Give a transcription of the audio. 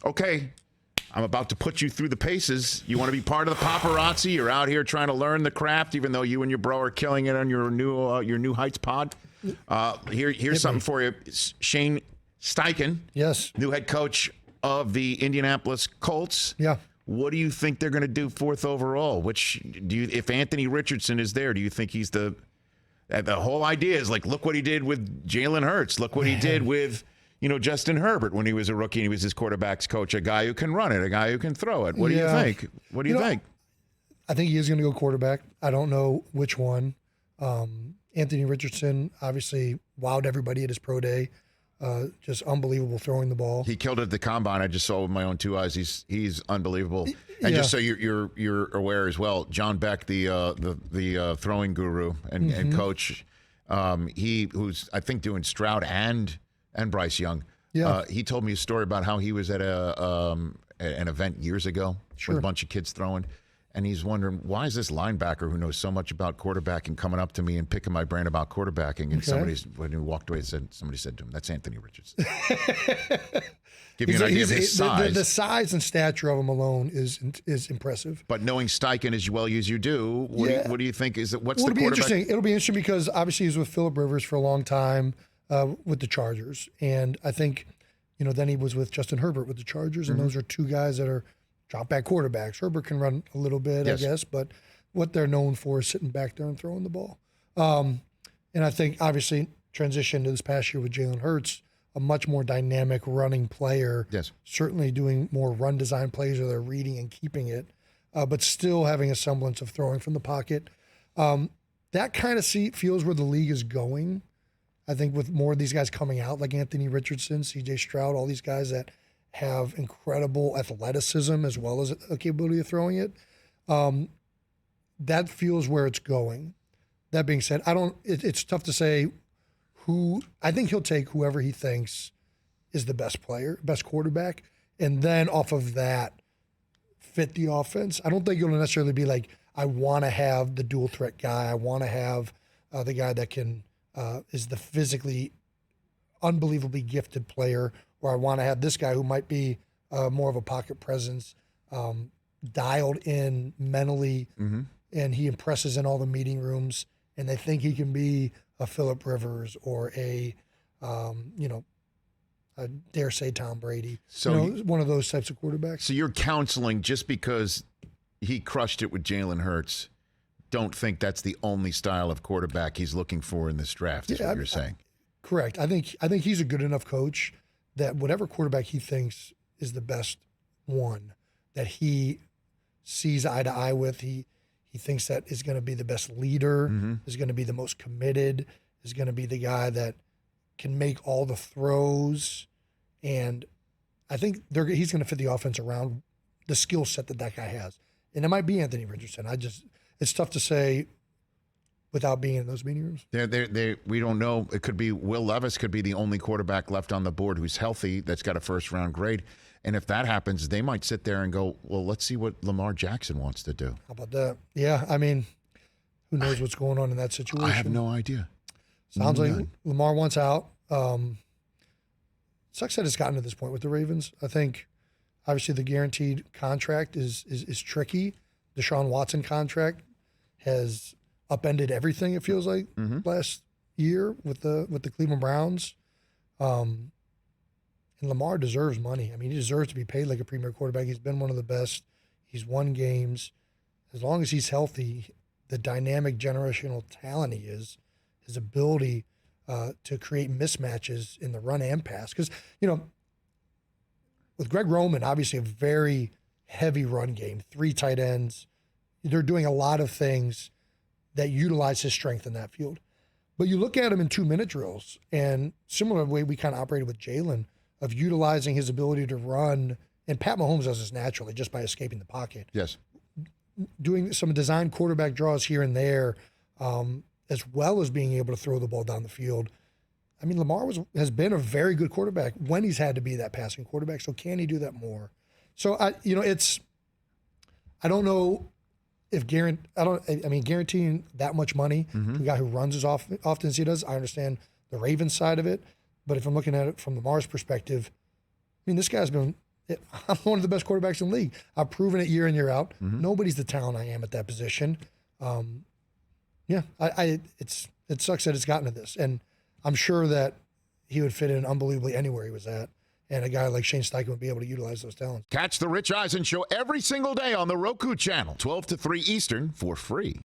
Okay, I'm about to put you through the paces. You want to be part of the paparazzi? You're out here trying to learn the craft, even though you and your bro are killing it on your new Heights pod. Here's something for you. Shane Steichen, yes, new head coach of the Indianapolis Colts. Yeah. What do you think they're going to do 4th overall? If Anthony Richardson is there, do you think he's the whole idea is like, look what he did with Jalen Hurts. Look what he did with, Justin Herbert when he was a rookie and he was his quarterback's coach, a guy who can run it, a guy who can throw it. What do you think? What do you think? I think he is going to go quarterback. I don't know which one. Anthony Richardson obviously wowed everybody at his pro day. Just unbelievable throwing the ball. He killed it at the combine. I just saw with my own 2 eyes. He's unbelievable. And just so you're aware as well, John Beck, the throwing guru and coach, who's I think doing Stroud and Bryce Young. Yeah. He told me a story about how he was at an event years ago with a bunch of kids throwing. And he's wondering, why is this linebacker who knows so much about quarterbacking coming up to me and picking my brain about quarterbacking? And when he walked away, somebody said to him, that's Anthony Richardson. Give you an idea of his size. The size and stature of him alone is impressive. But knowing Steichen as well as you do, what do you think? What's the quarterback? It'll be interesting because obviously he was with Phillip Rivers for a long time with the Chargers. And I think, then he was with Justin Herbert with the Chargers. And those are two guys that are drop back quarterbacks. Herbert can run a little bit, yes, I guess, but what they're known for is sitting back there and throwing the ball. And I think obviously transition to this past year with Jalen Hurts, a much more dynamic running player. Yes. Certainly doing more run design plays where they're reading and keeping it, but still having a semblance of throwing from the pocket. That kind of feels where the league is going. I think with more of these guys coming out like Anthony Richardson, CJ Stroud, all these guys that have incredible athleticism as well as a capability of throwing it. That feels where it's going. That being said, it's tough to say who. I think he'll take whoever he thinks is the best player, best quarterback, and then off of that, fit the offense. I don't think it'll necessarily be like, I want to have the dual threat guy. I want to have the guy that can is the physically unbelievably gifted player, or I want to have this guy who might be more of a pocket presence, dialed in mentally, and he impresses in all the meeting rooms, and they think he can be a Phillip Rivers or I dare say Tom Brady. So one of those types of quarterbacks. So you're counseling just because he crushed it with Jalen Hurts. Don't think that's the only style of quarterback he's looking for in this draft, is what you're saying. Correct. I think he's a good enough coach that whatever quarterback he thinks is the best one, that he sees eye to eye with, he thinks that is going to be the best leader, is going to be the most committed, is going to be the guy that can make all the throws. And I think he's going to fit the offense around the skill set that guy has. And it might be Anthony Richardson. It's tough to say without being in those meeting rooms. We don't know. It could be Will Levis could be the only quarterback left on the board who's healthy that's got a first-round grade. And if that happens, they might sit there and go, well, let's see what Lamar Jackson wants to do. How about that? Yeah, I mean, who knows what's going on in that situation? I have no idea. Sounds like Lamar wants out. Sucks that it's gotten to this point with the Ravens. I think, obviously, the guaranteed contract is tricky. Deshaun Watson contract has upended everything, it feels like, last year with the Cleveland Browns. And Lamar deserves money. I mean, he deserves to be paid like a premier quarterback. He's been one of the best. He's won games. As long as he's healthy, the dynamic generational talent he is, his ability to create mismatches in the run and pass. Because, with Greg Roman, obviously a very heavy run game, 3 tight ends. They're doing a lot of things that utilize his strength in that field. But you look at him in 2-minute drills, and similar way we kind of operated with Jalen, of utilizing his ability to run, and Pat Mahomes does this naturally just by escaping the pocket. Yes. Doing some design quarterback draws here and there, as well as being able to throw the ball down the field. I mean, Lamar has been a very good quarterback when he's had to be that passing quarterback. So can he do that more? So I don't know if guaranteeing that much money to a guy who runs as often as he does. I understand the Ravens side of it, but if I'm looking at it from Lamar's perspective, I mean, this guy's been I'm one of the best quarterbacks in the league. I've proven it year in, year out. Nobody's the talent I am at that position. It sucks that it's gotten to this. And I'm sure that he would fit in unbelievably anywhere he was at. And a guy like Shane Steichen would be able to utilize those talents. Catch the Rich Eisen Show every single day on the Roku channel, 12 to 3 Eastern, for free.